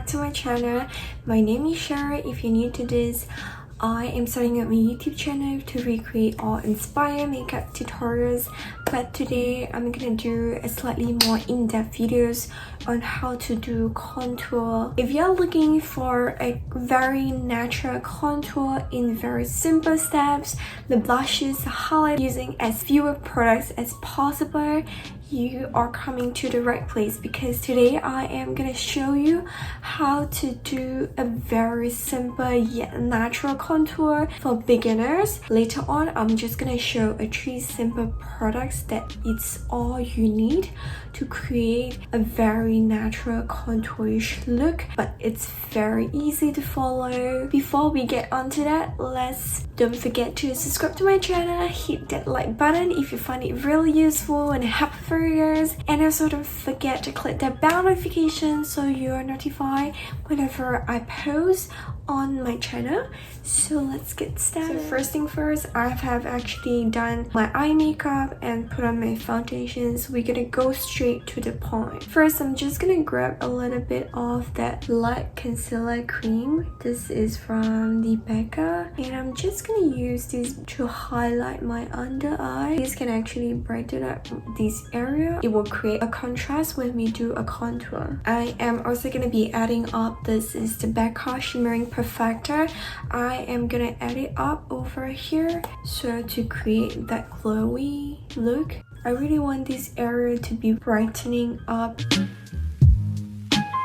to my channel. My name is Cheryl. If you're new to this, I am starting up my YouTube channel to recreate or inspire makeup tutorials, but today I'm gonna do a slightly more in-depth videos on how to do contour. If you're looking for a very natural contour in very simple steps, the blushes, the highlight, using as fewer products as possible, you are coming to the right place, because today I am gonna show you how to do a very simple yet natural contour for beginners. Later on, I'm just gonna show a 3 simple products that it's all you need to create a very natural contourish look, but it's very easy to follow. Before we get onto that, don't forget to subscribe to my channel, hit that like button if you find it really useful and helpful for you, and also don't forget to click that bell notification so you're notified whenever I post on my channel. So let's get started. So first thing first, I have actually done my eye makeup and put on my foundations. We're gonna go straight to the point. First, I'm just gonna grab a little bit of that light concealer cream. This is from the Becca, and I'm just gonna use this to highlight my under eye. This can actually brighten up this area. It will create a contrast when we do a contour. I am also gonna be adding up, this is the Becca Shimmering Perfector. I am gonna add it up over here so to create that glowy look. I really want this area to be brightening up.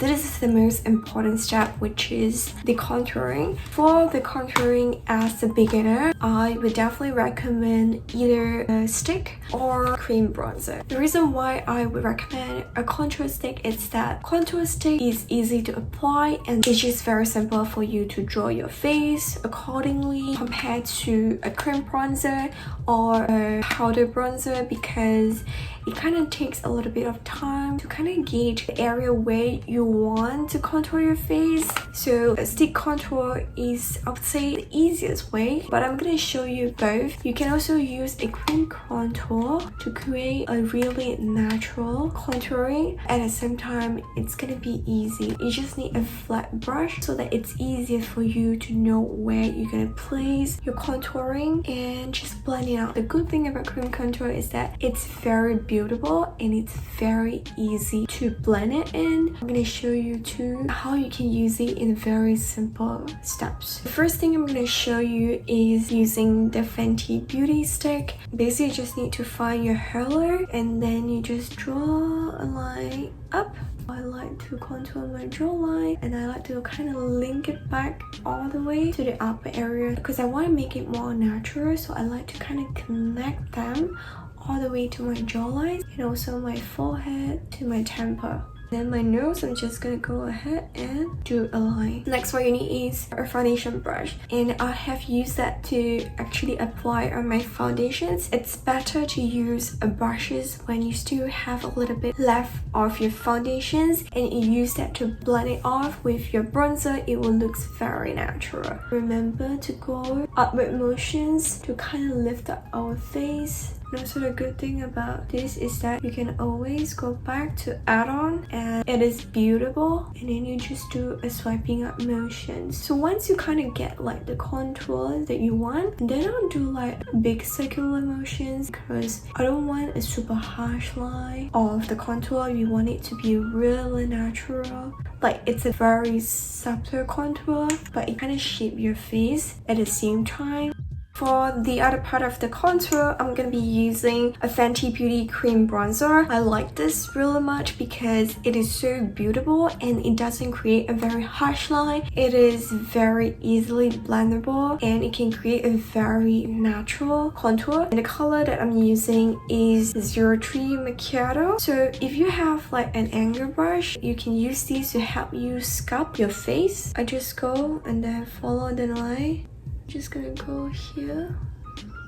This is the most important step, which is the contouring. For the contouring as a beginner, I would definitely recommend either a stick or cream bronzer. The reason why I would recommend a contour stick is that contour stick is easy to apply and it's just very simple for you to draw your face accordingly compared to a cream bronzer or a powder bronzer, because it kind of takes a little bit of time to kind of gauge the area where you want to contour your face. So a stick contour is, I would say, the easiest way, but I'm gonna show you both. You can also use a cream contour to create a really natural contouring. At the same time, it's gonna be easy. You just need a flat brush so that it's easier for you to know where you're gonna place your contouring and just blend it out. The good thing about cream contour is that it's very beautiful and it's very easy to blend it in. I'm gonna show you too how you can use it in very simple steps. The first thing I'm gonna show you is using the Fenty beauty stick. Basically, you just need to find your highlight and then you just draw a line up. I like to contour my jawline and I like to kind of link it back all the way to the upper area because I want to make it more natural. So I like to kind of connect them all the way to my jawline and also my forehead to my temple. Then my nose, I'm just gonna go ahead and do a line. Next, what you need is a foundation brush, and I have used that to actually apply on my foundations. It's better to use brushes when you still have a little bit left of your foundations, and you use that to blend it off with your bronzer. It will look very natural. Remember to go upward motions to kind of lift up our face. And also the good thing about this is that you can always go back to add on and it is beautiful, and then you just do a swiping up motion. So once you kind of get like the contour that you want, then I'll do like big circular motions because I don't want a super harsh line of the contour. You want it to be really natural. Like it's a very subtle contour, but it kind of shapes your face at the same time. For the other part of the contour, I'm gonna be using a Fenty Beauty Cream Bronzer. I like this really much because it is so beautiful and it doesn't create a very harsh line. It is very easily blendable and it can create a very natural contour. And the color that I'm using is 03 Macchiato. So if you have like an angle brush, you can use these to help you sculpt your face. I just go and then follow the line. Just gonna go here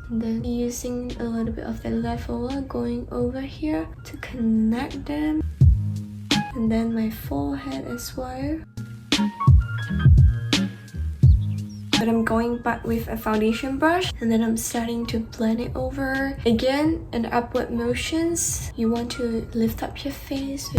and then using a little bit of the leftover going over here to connect them, and then my forehead as well. But I'm going back with a foundation brush and then I'm starting to blend it over. Again, in upward motions, you want to lift up your face.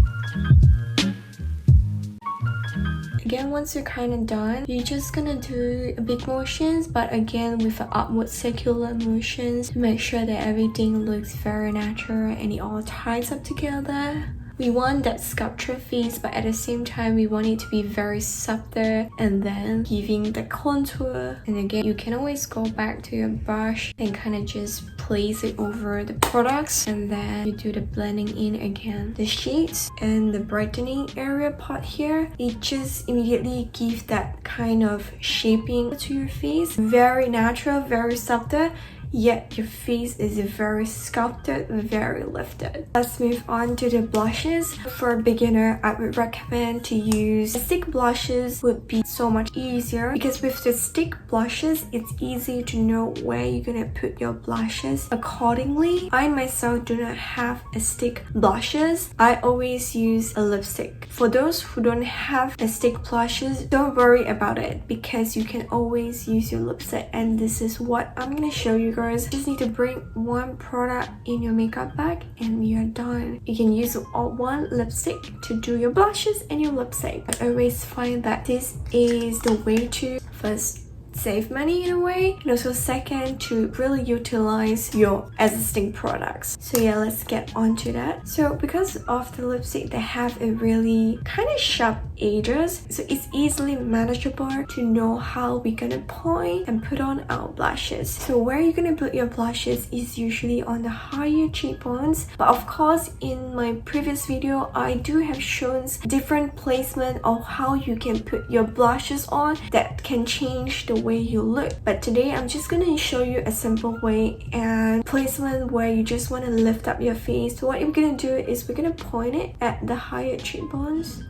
again, once you're kind of done, you're just gonna do a big motions, but again with the upward circular motions to make sure that everything looks very natural and it all ties up together. We want that sculpture face, but at the same time we want it to be very subtle and then giving the contour. And again, you can always go back to your brush and kind of just place it over the products, and then you do the blending in again. The shades and the brightening area part here, it just immediately gives that kind of shaping to your face. Very natural, very subtle, yet your face is very sculpted, very lifted. Let's move on to the blushes. For a beginner, I would recommend to use stick blushes. Would be so much easier because with the stick blushes, it's easy to know where you're gonna put your blushes accordingly. I myself do not have a stick blushes. I always use a lipstick. For those who don't have a stick blushes, don't worry about it because you can always use your lipstick, and this is what I'm gonna show you guys. Just need to bring one product in your makeup bag and you're done. You can use one lipstick to do your blushes and your lipstick. I always find that this is the way to first save money in a way, and also second to really utilize your existing products. So yeah, let's get on to that. So because of the lipstick, they have a really kind of sharp edges, so it's easily manageable to know how we're gonna point and put on our blushes. So where you're gonna put your blushes is usually on the higher cheekbones, but of course in my previous video I do have shown different placement of how you can put your blushes on that can change the way you look. But today I'm just gonna show you a simple way and placement where you just want to lift up your face. So what you're gonna do is we're gonna point it at the higher cheekbones.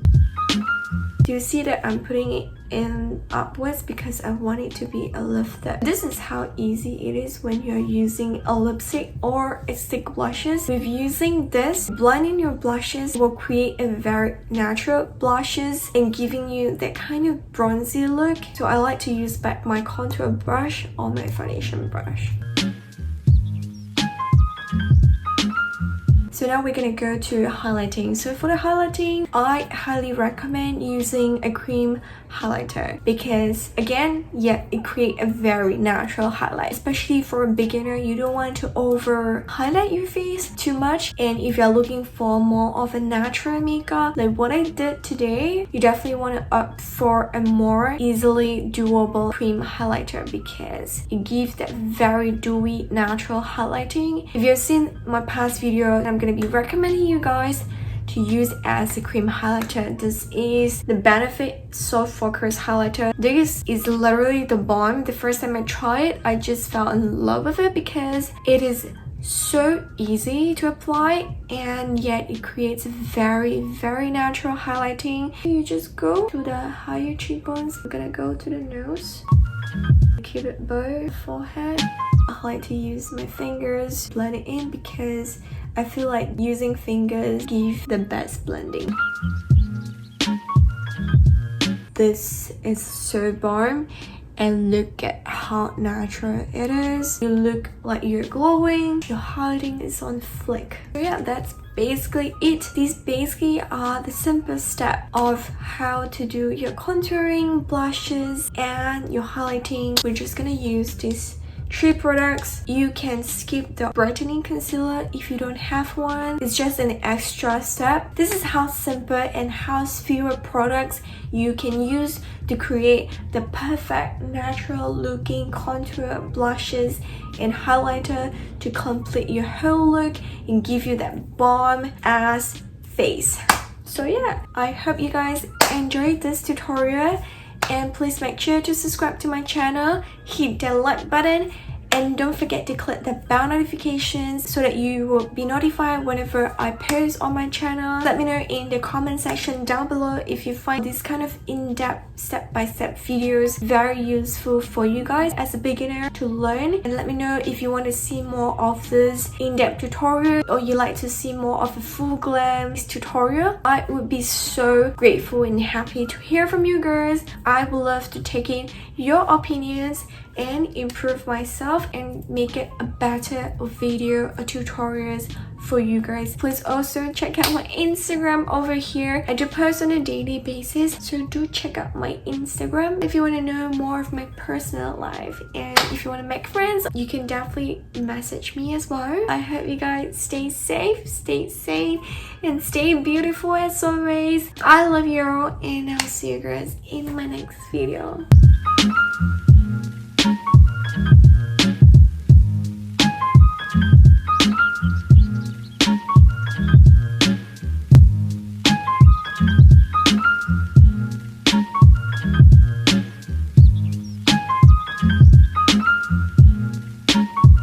Do you see that I'm putting it in upwards because I want it to be a lifted? This is how easy it is when you're using a lipstick or a stick blushes. With using this, blending your blushes will create a very natural blushes and giving you that kind of bronzy look. So I like to use back my contour brush or my foundation brush. So now we're gonna go to highlighting. So for the highlighting, I highly recommend using a cream highlighter because again, yeah, it creates a very natural highlight. Especially for a beginner, you don't want to over highlight your face too much, and if you're looking for more of a natural makeup like what I did today, you definitely want to opt for a more easily doable cream highlighter because it gives that very dewy natural highlighting. If you've seen my past video, I'm gonna be recommending you guys to use as a cream highlighter. This is the Benefit Soft Focus Highlighter. This is literally the bomb. The first time I tried it, I just fell in love with it because it is so easy to apply and yet it creates a very natural highlighting. You just go to the higher cheekbones. We're gonna go to the nose, cupid bow, forehead. I like to use my fingers, blend it in because I feel like using fingers give the best blending. This is so bomb, and look at how natural it is. You look like you're glowing, your highlighting is on flick. So yeah, that's basically it. These basically are the simple steps of how to do your contouring, blushes, and your highlighting. We're just gonna use this 3 products. You can skip the brightening concealer if you don't have one. It's just an extra step. This is how simple and how fewer products you can use to create the perfect natural looking contour, blushes, and highlighter to complete your whole look and give you that bomb ass face. So yeah, I hope you guys enjoyed this tutorial. And please make sure to subscribe to my channel, hit the like button, and don't forget to click the bell notifications so that you will be notified whenever I post on my channel. Let me know in the comment section down below if you find this kind of in-depth step-by-step videos very useful for you guys as a beginner to learn. And let me know if you want to see more of this in-depth tutorial or you like to see more of a full glam tutorial. I would be so grateful and happy to hear from you guys. I would love to take in your opinions and improve myself and make it a better video or tutorials for you guys. Please also check out my Instagram over here. I do post on a daily basis, so do check out my Instagram if you want to know more of my personal life. And if you want to make friends, you can definitely message me as well. I hope you guys stay safe, stay sane, and stay beautiful as always. I love you all, and I'll see you guys in my next video.